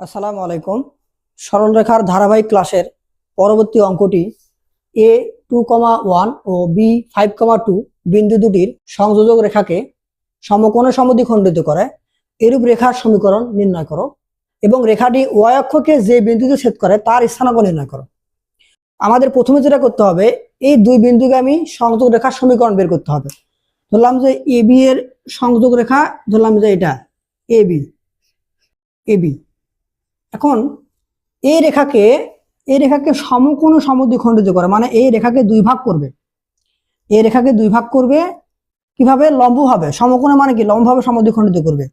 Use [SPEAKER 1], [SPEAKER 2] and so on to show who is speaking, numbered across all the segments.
[SPEAKER 1] আসসালামু আলাইকুম। সরল রেখার ধারাবাহিক ক্লাসের পরবর্তী অঙ্কটি A2,1 ও B5,2 বিন্দু দুটির সংযোজক রেখাকে সমকোণে সমদ্বিখণ্ডিত করে এরূপ রেখার সমীকরণ নির্ণয় করো এবং রেখাটি ওয়াই অক্ষকে যে বিন্দুতে ছেদ করে তার স্থানাঙ্ক নির্ণয় করো। আমাদের প্রথমে যেটা করতে হবে, এই দুই বিন্দুগামী সংযোগ রেখার সমীকরণ বের করতে হবে। ধরলাম যে এবি এর সংযোগ রেখা, ধরলাম যে এটা এবি এবি। এখন এই রেখাকে সমকোণ সমদ্বিখণ্ডিত করে, মানে এই রেখাকে দুই ভাগ করবে। এই রেখাকে দুই ভাগ করবে কিভাবে? লম্বভাবে। সমকোণে মানে কি? লম্বভাবে সমদ্বিখণ্ডিত করবে।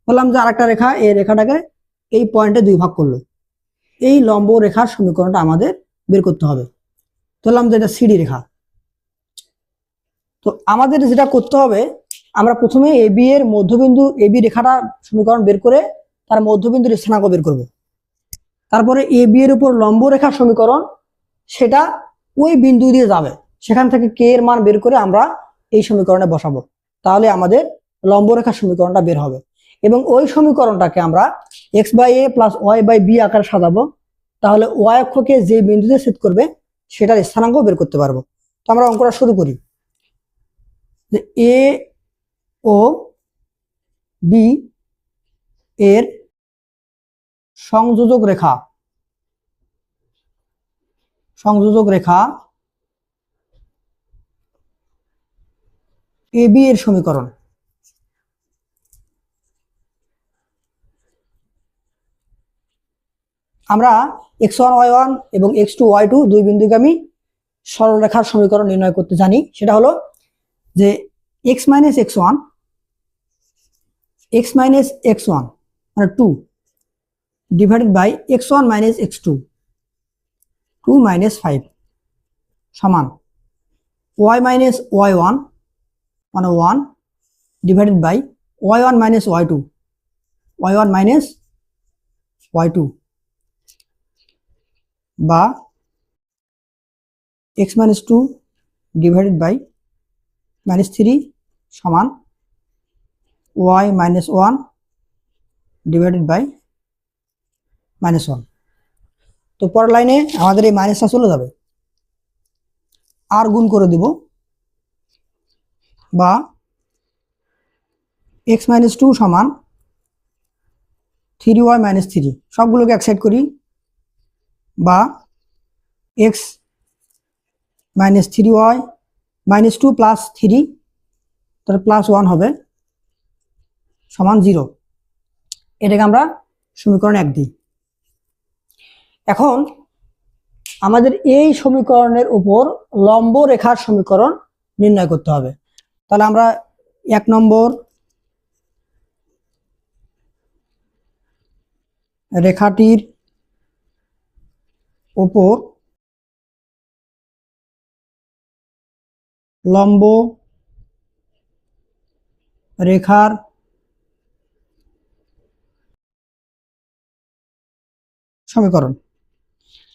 [SPEAKER 1] বললাম যে আরেকটা রেখা, এই রেখাটাকে এই পয়েন্টে দুই ভাগ করলো। এই লম্ব রেখার সমীকরণটা আমাদের বের করতে হবে। বললাম যে এটা সিডি রেখা। তো আমাদের যেটা করতে হবে, আমরা প্রথমে এবি এর মধ্যবিন্দু, এবি রেখাটা সমীকরণ বের করে তার মধ্যবিন্দুর স্থানাঙ্ক বের করবো। তারপরে এ বি এর উপর লম্ব রেখার সমীকরণ, সেটা ওই বিন্দু দিয়ে যাবে। সেখান থেকে কে এর মান বের করে আমরা এই সমীকরণে বসাবো। তাহলে আমাদের লম্ব রেখার সমীকরণটা বের হবে এবং ওই সমীকরণটাকে আমরা x by a plus y by b আকারে সাজাবো। তাহলে ওয়াই অক্ষকে যে বিন্দুতে ছেদ করবে সেটার স্থানাঙ্ক বের করতে পারবো। তো আমরা অঙ্কটা শুরু করি। যে এ ও বি এর সংযোজক রেখা এবি এর সমীকরণ। আমরা x1 y1 এবং x2 y2 দুই বিন্দুগামী সরল রেখার সমীকরণ নির্ণয় করতে জানি। সেটা হলো যে x মাইনাস x1 মানে 2 divided by x1 minus x2 2 minus 5 সমান y মাইনাস y1 মানে 1 divided by y1 minus y1 minus y2 বা x minus 2 divided by minus 3 সমান y minus 1 divided by minus 1। তো পরের লাইনে আমাদের এই মাইনাসটা চলে যাবে, আর গুণ করে দিব, বা x মাইনাস 2 সমান 3y মাইনাস 3, সবগুলোকে এক সাইড করি, বা x minus 3y minus 2 plus 3, তাহলে প্লাস 1 হবে সমান 0। এটাকে আমরা সমীকরণ 1 দিই। এখন আমাদের এই সমীকরণের উপর লম্ব রেখার সমীকরণ নির্ণয় করতে হবে। তাহলে আমরা 1 নম্বর রেখাটির উপর লম্ব রেখার সমীকরণ,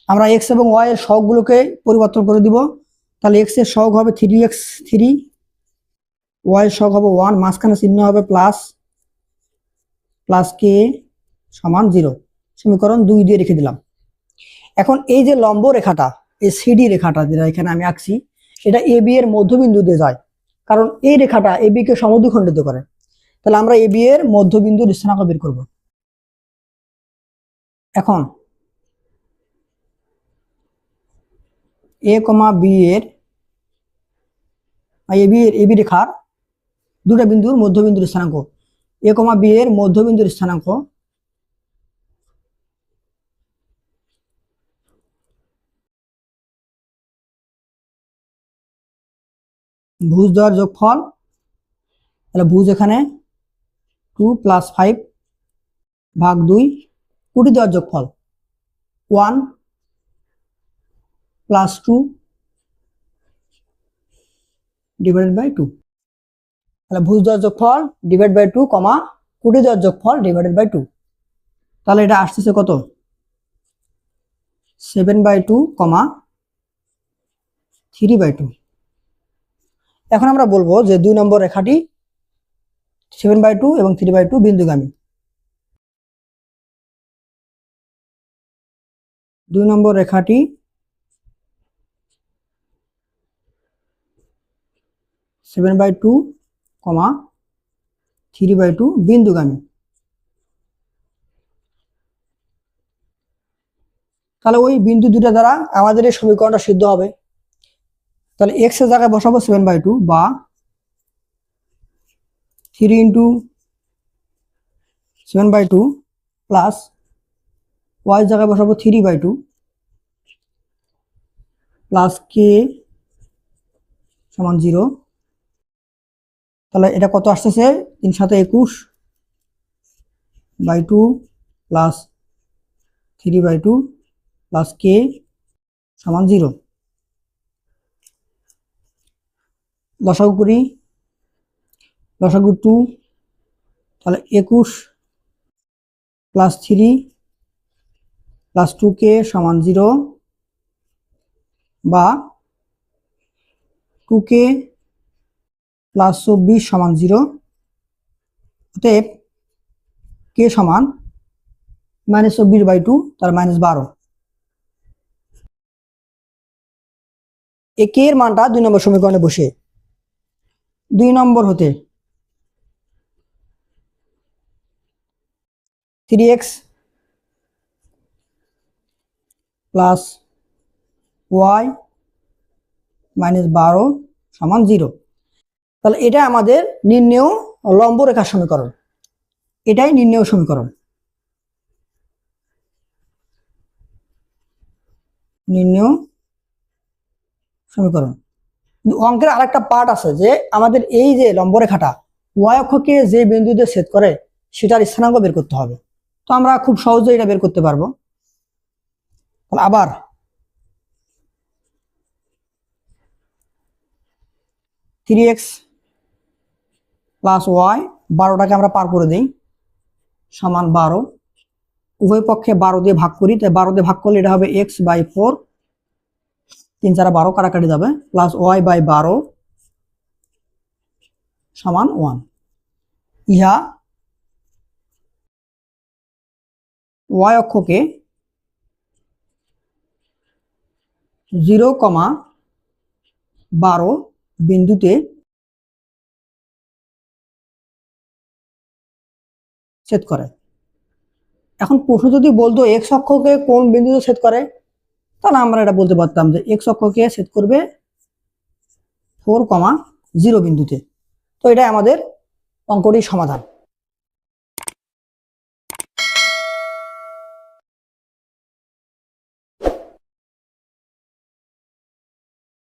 [SPEAKER 1] আমরা এক্স এবং ওয়াই এর সহগগুলোকে পরিবর্তন করে দিব। তাহলে এক্স এর সহগ হবে 3x3, ওয়াই এর সহগ হবে 1, মাঝখানে চিহ্ন হবে প্লাস কে সমান 0। সমীকরণ 2 দিয়ে রেখে দিলাম। এখন এই যে লম্ব রেখাটা, এই সিডি রেখাটা যেটা এখানে আমি আঁকছি, এটা এবি এর মধ্যবিন্দু দিয়ে যায়, কারণ এই রেখাটা এবি কে সমদ্বিখণ্ডিত করে। তাহলে আমরা এবি এর মধ্যবিন্দুর স্থানাঙ্ক বের করব। এখন এ কমা বি এর এবি রেখার দুটো বিন্দুর মধ্যবিন্দুর স্থানাঙ্ক, এ কমা বি এর মধ্যবিন্দুর স্থানাঙ্ক ভুজ দ্বয়ের যোগফল। তাহলে ভুজ এখানে 2 প্লাস 5 ভাগ 2, কুটি দ্বয়ের যোগফল 1 প্লাস 2 ডিভাইডেড বাই 2। তাহলে ভুজ দ্বয়ের যোগফল ডিভাইড বাই 2 কমা কুটি দ্বয়ের যোগফল ডিভাইডেড বাই 2। তাহলে এটা আসতেছে কত? 7/2 কমা 3/2। এখন আমরা বলবো যে 2 নম্বর রেখাটি 7/2 এবং 3/2 বিন্দুগামী। 2 নম্বর রেখাটি সেভেন বাই টু কমা 3/2 বিন্দুগামী। তাহলে ওই বিন্দু দুটো দ্বারা আমাদের এই সমীকরণটা সিদ্ধ হবে। তাহলে এক্স এর জায়গায় বসাবো 7/2 বা 3 ইন্টু 7/2 প্লাস ওয়াই জায়গায় বসাবো 3/2 প্লাস কে সমান 0। তাহলে এটা কত আসতেছে 3 × 7 = 21/2 প্লাস 3/2 প্লাস কে সমান 0। লসাগু করি, লসাগু 2, তাহলে 21 প্লাস 3 প্লাস 2কে সমান 0 বা 2কে প্লাস 24 সমান 0। অতএব কে সমান -24/2, তার -12। এই কে এর মানটা 2 নম্বর সমীকরণে বসে 2 নম্বর হতে 3x প্লাস ওয়াই -12 সমান 0। তাহলে এটা আমাদের নির্ণেয় লম্ব রেখার সমীকরণ, এটাই নির্ণেয় সমীকরণ। নির্ণেয় সমীকরণ। অঙ্কের আরেকটা পার্ট আছে যে আমাদের এই যে লম্ব রেখাটা ওয়াই অক্ষকে যে বিন্দুতে ছেদ করে সেটার স্থানাঙ্ক বের করতে হবে। তো আমরা খুব সহজে এটা বের করতে পারবো। তাহলে আবার থ্রি এক্স প্লাস ওয়াই 12টাকে আমরা পার করে দিই সমান 12। উভয় পক্ষে 12 দিয়ে ভাগ করি, তাই 12 দিয়ে ভাগ করলে এটা হবে x/4, 3 × 4 = 12, কাটাকাটি যাবে, প্লাস y/12 সমান 1। ইহা ওয়াই অক্ষকে 0,12 বিন্দুতে ছেদ করে। এখন প্রশ্ন যদি বলতো এক্স অক্ষকে কোন বিন্দুতে ছেদ করে, তাহলে আমরা এটা বলতে পারতাম যে এক্স অক্ষকে ছেদ করবে 4,0 বিন্দুতে। তো এটা আমাদের অঙ্কটির সমাধান।